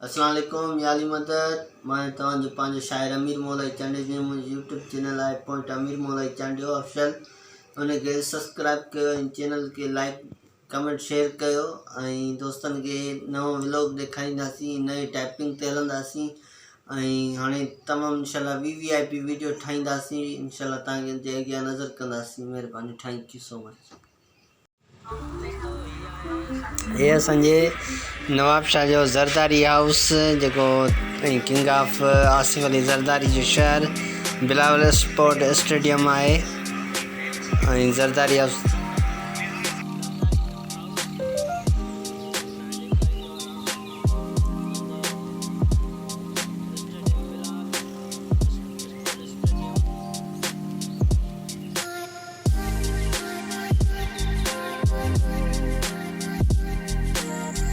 अस्सलाम वालेकुम याली मदद मैं तव्हांजो पंहिंजो शाइर अमीर मौलाई चांडे जो मुंहिंजो यूट्यूब चैनल आहे पॉइंट अमीर मौलाई चांडियो ऑफिशियल उनखे सब्सक्राइब कयो ऐं चैनल खे लाइक कमेंट शेयर कयो ऐं दोस्तनि खे नओं व्लॉग ॾेखारींदासीं नई टाइपिंग ते हलंदासीं ऐं हाणे तमामु इंशाल्लाह वीवीआईपी वीडियो ठाहींदासीं इंशाल्लाह तव्हांजे अॻियां नज़र कंदासीं। महिरबानी, थैंक यू सो मच। ये असांजे नवाब शाह जो ज़रदारी हाउस जेको किंग ऑफ आसिफ अली ज़रदारी जो शहर बिलावल स्पोर्ट स्टेडियम आहे ऐं ज़रदारी हाउस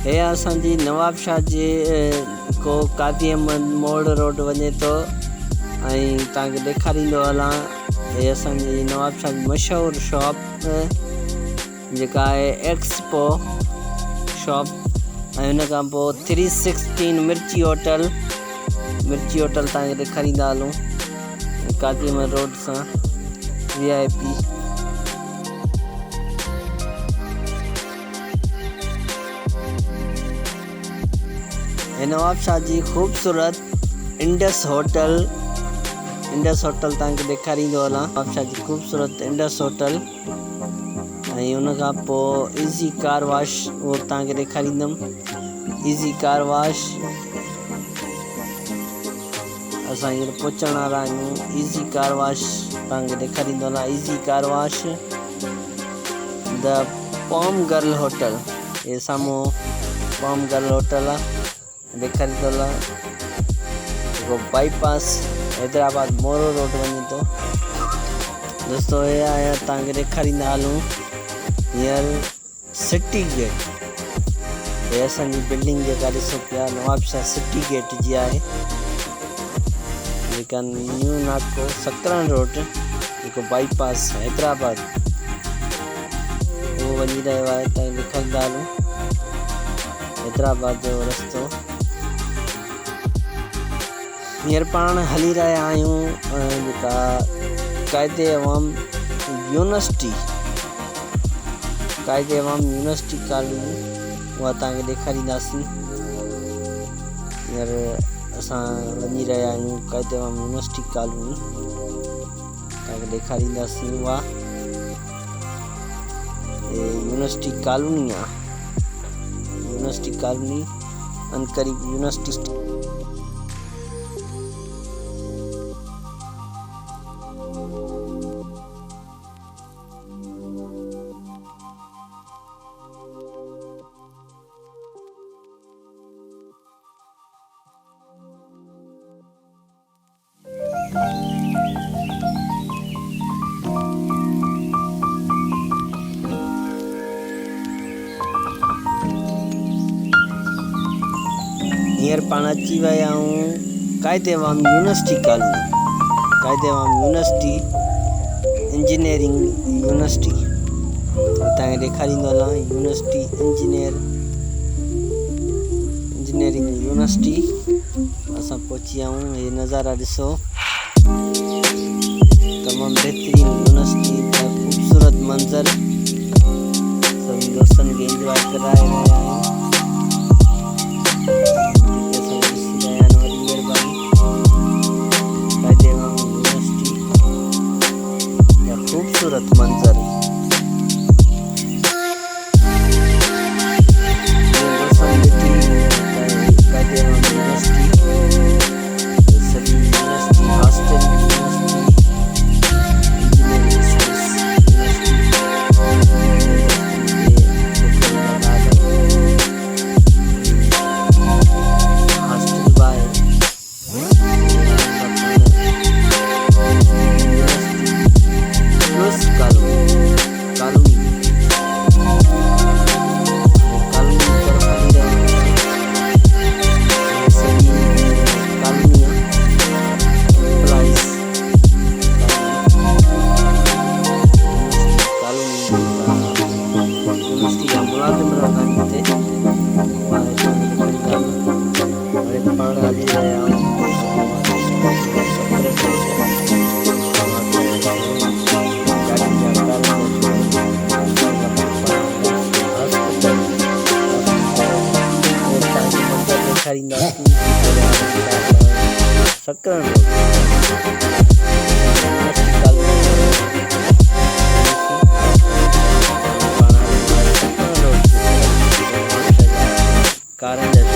हे असांजी नवाब शाह जे को कादी अहमद मोड़ रोड वञे थो ऐं तव्हांखे ॾेखारींदो हलां। हे असांजी नवाब शाह जी मशहूरु शॉप जेका आहे एक्सपो शॉप ऐं हुन खां पोइ 316 मिर्ची होटल तव्हांखे ॾेखारींदा हलूं कादी अहमद रोड सां VIP। नवाब शाह जी ख़ूबसूरत इंडस होटल तव्हांखे ॾेखारींदो हलां। नवाब शाह जी ख़ूबसूरत इंडस होटल ऐं उन खां पोइ ईज़ी कार वॉश उहो तव्हांखे ॾेखारींदुमि। ईज़ी कार वॉश असां हींअर पहुचण वारा आहियूं। ईज़ी कार वॉश तव्हांखे ॾेखारींदो हलां। Easy car wash the palm girl hotel, हे साम्हूं पॉम गर्ल होटल आहे ॾेखारींदो हलां जेको बाईपास हैदराबाद मोरो रोड वञे थो। दोस्तो हे आया तव्हांखे ॾेखारींदा हलूं हींअर सिटी गेट। हे असांजी बिल्डिंग जेका ॾिसो पिया नवाब शाह सिटी गेट जी आहे जेका न्यू नाको सकरान रोड जेको बाईपास हैदराबाद उहो वञी रहियो आहे। तव्हांखे ॾेखारींदा हलूं हैदराबाद जो रस्तो। हींअर पाण हली रहिया आहियूं जेका क़ाइदे अवाम यूनिवर्सिटी कॉलोनी उहा तव्हांखे ॾेखारींदासीं। हींअर असां वञी रहिया आहियूं क़ाइदे अवाम यूनिवर्सिटी कॉलोनी तव्हांखे ॾेखारींदासीं। उहा यूनिवर्सिटी कॉलोनी आहे। यूनिवर्सिटी कॉलोनी अनकरीब यूनिवर्सिटी हींअर पाण अची विया आहियूं क़ाइदे अवाम यूनिवर्सिटी कॉलोनी। क़ाइदे अवाम यूनिवर्सिटी इंजीनियरिंग यूनिवर्सिटी तव्हांखे ॾेखारींदो हलां। यूनिवर्सिटी इंजीनियरिंग यूनिवर्सिटी असां पहुची विया आहियूं। हे नज़ारा ॾिसो तमामु बहितरीनु यूनिवर्सिटी जा ख़ूबसूरत मंज़र सभिनी दोस्तनि खे इंजॉय कराए रहिया आहियूं। खूबसूरत मंजर ॾेखारींदासीं। सकरन रोड कारनि जा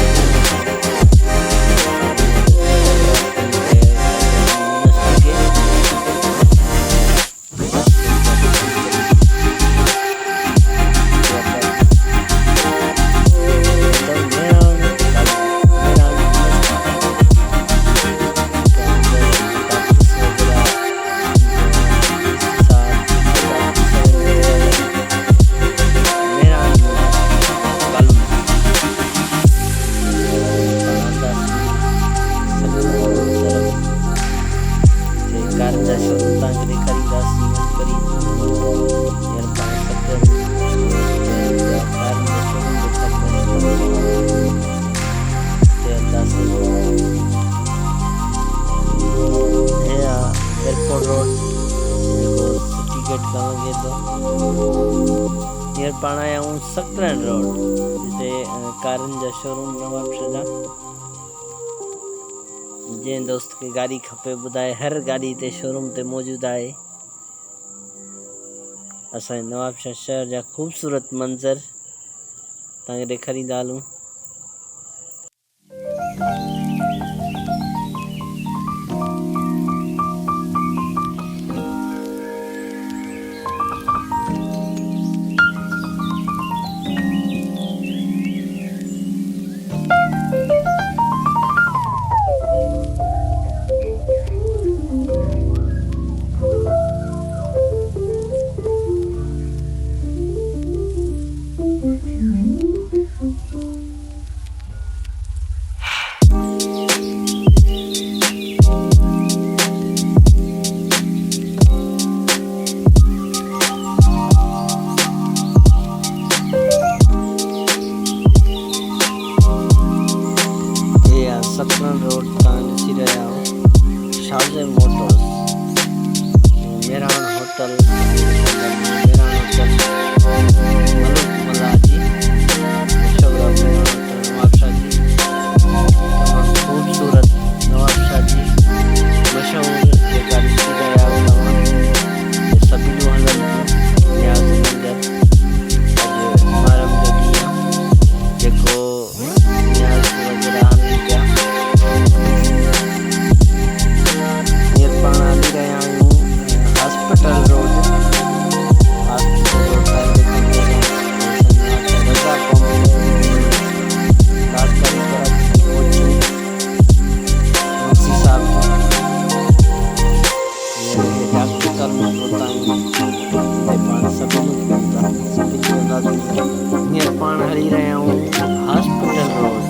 पाण आया हूँ सकरन रोड जिते कारनि जा शोरूम नवाबशाह जा। जंहिं दोस्त खे गाॾी खपे ॿुधाए, हर गाॾी हिते शोरूम ते मौजूदु आहे। असांजे नवाबशाह शहर जा ख़ूबसूरत मंज़र तव्हांखे ॾेखारींदा हलूं। सकरन रोड तव्हां ॾिसी रहिया आहियो। शाज़े मोटर्स, मेहरान होटल, मलूक मलाजी, मशहूर मेहरान होटल नवाबशाह जी, तमामु ख़ूबसूरत नवाबशाह जी मशहूर जेका ॾिसी रहिया आहियो तव्हां। सभी हलनि पियूं न्याज़ मंदर अॼु मुहर्रम जो ॾींहुं आहे जेको न्याज़ वग़ैरह हलनि पिया। पाण हली रहिया आहियूं हॉस्पिटल रोड पाण हली रहिया आहियूं हॉस्पिटल रोड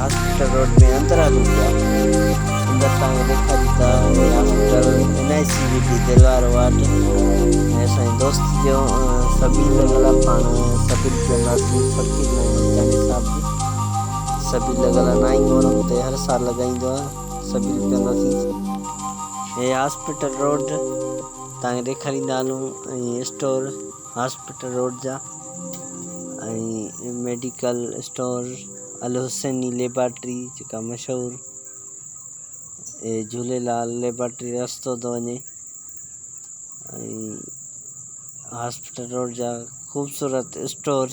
हॉस्पिटल रोड में अंदर हलूं पिया। अंदर तव्हांखे ॾेखारींदा हॉस्पिटल NICVT दिलवार वार्ड ऐं असांजे दोस्त जो सभी लॻल आहे। पाण सभी कंदासीं फ़कीर मोहम्मद जानी साहब जी सभी लॻल आहे। 9 मुहर्रम ते हर साल लॻाईंदो आहे। सभी कंदासीं। हे हॉस्पिटल रोड तव्हांखे ॾेखारींदा हलूं। स्टोर हॉस्पिटल रोड जा मेडिकल स्टोर अल हुसैनी लेबॉर्ट्री जेका मशहूर झूलेलाल लेबॉर्ट्री रस्तो थो वञे। हॉस्पिटल रोड जा ख़ूबसूरत स्टोर,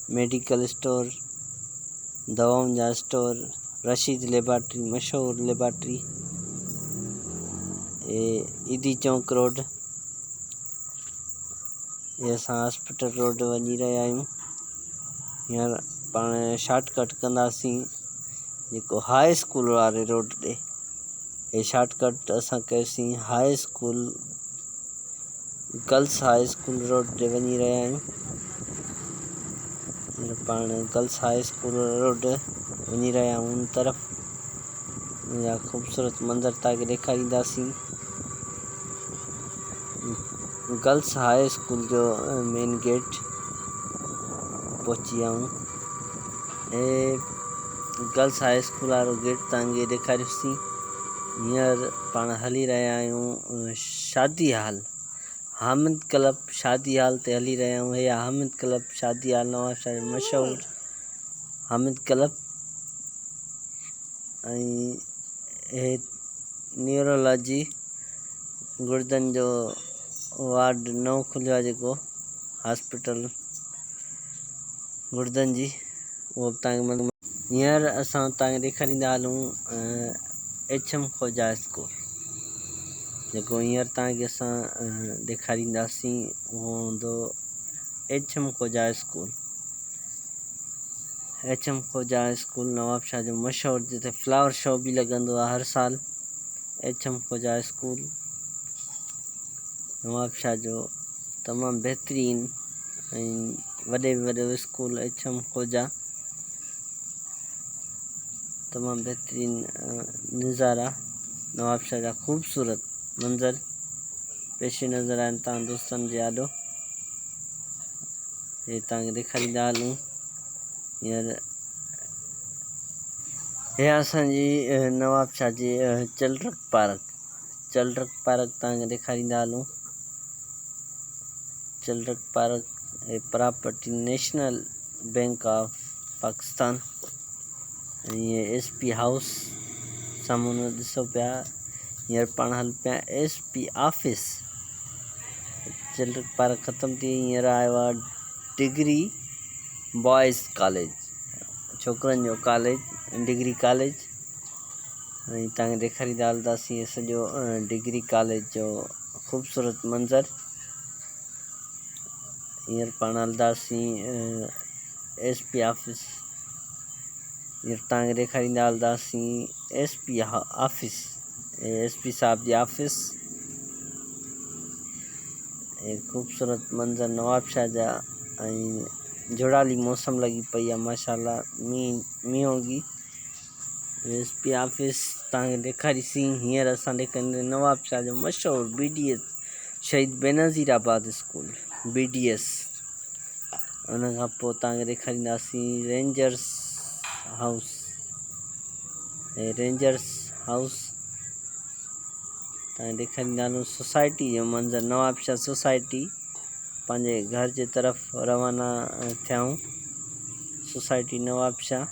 मेडिकल स्टोर, दवाउनि जा स्टोर, रशीद लेबॉर्ट्री मशहूर लेबॉर्ट्री, ईदी चौक रोड। ये असां हॉस्पिटल रोड वञी रहिया आहियूं। हींअर पाण शॉर्टकट कंदासीं जेको हाई स्कूल वारे रोड ते। ये शॉर्टकट असां कयोसीं high school, girls high school road ते वञी रहिया आहियूं। हींअर पाण गर्ल्स हाई स्कूल रोड वञी रहिया आहियूं उन तरफ़। उनजा ख़ूबसूरत मंज़र तव्हांखे ॾेखारींदासीं। गर्ल्स हाई स्कूल जो मेन गेट पहुची विया आहियूं। गर्ल्स हाई स्कूल वारो गेट तव्हांखे ॾेखारियोसीं। हींअर पाण हली रहिया आहियूं शादी हाल, हामिद क्लब शादी हाल ते हली रहिया आहियूं। हे हामिद क्लब शादी हाल नवाबशहर जो मशहूरु हामिद क्लब। ऐं हे न्यूरोलॉजी गुर्दनि जो वार्ड नओं खुलियो आहे जेको हॉस्पिटल गुर्दनि जी, उहो बि तव्हांखे हींअर असां तव्हांखे ॾेखारींदा हलूं HM खोजा स्कूल, जेको हींअर तव्हांखे असां ॾेखारींदासीं उहो हूंदो HM खोजा स्कूल। HM खोजा स्कूल नवाबशाह जो मशहूरु, जिते फ्लावर शो बि लॻंदो आहे हर साल। HM खोजा स्कूल नवाबशाह जो तमामु बहितरीनु ऐं वॾे में वॾो स्कूल HM खोजा। तमामु बहितरीनु नज़ारा, नवाबशाह जा ख़ूबसूरत मंज़र पेशे नज़र आहिनि तव्हां दोस्तनि जे आॾो। हे तव्हांखे ॾेखारींदा हलूं। हींअर हे असांजी नवाबशाह जी चिल्ड्रन पार्क तव्हांखे ॾेखारींदा हलूं। Children park a property national bank of Pakistan. ऐं ये SP हाउस साम्हूं ॾिसो पिया। हींअर पाण हल पिया SP ऑफिस। चिल्ड्रन पार्क ख़तमु थी, हींअर आयो आहे डिग्री बॉयज़ कॉलेज, छोकिरनि जो कॉलेज, डिग्री कॉलेज। ऐं तव्हांखे ॾेखारींदा हलंदासीं इहो सॼो डिग्री कॉलेज जो ख़ूबसूरत मंज़र। हींअर पाण हलंदासीं SP ऑफिस। हींअर तव्हांखे ॾेखारींदा हलंदासीं SP ऑफिस, SP साहब जी ऑफिस। ऐं ख़ूबसूरत मंज़र नवाबशाह जा, ऐं जुड़ाली मौसम लॻी पई आहे माशाल्लाह, मींहुं होगी। SP ऑफिस तव्हांखे ॾेखारीसीं। हींअर असां ॾेखारींदे नवाबशाह जो मशहूरु BDS शहीद बेनज़ीर आबाद स्कूल BDS। उन खां पोइ तव्हांखे ॾेखारींदासीं रेंजर्स हाउस। रेंजर्स हाउस तव्हांखे ॾेखारींदा हलूं। सोसाइटी जो मंज़र, नवाबशाह सोसाइटी। पंहिंजे घर जे तरफ़ रवाना थियाऊं, सोसाइटी नवाबशाह।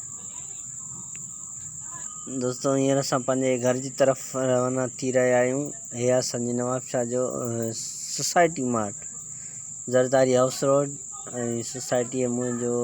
दोस्तों हींअर असां पंहिंजे घर जी तरफ़ रवाना थी रहिया आहियूं। हे असांजे नवाबशाह जो society mart, Zardari house road. ऐं सोसाइटीअ मुंहिंजो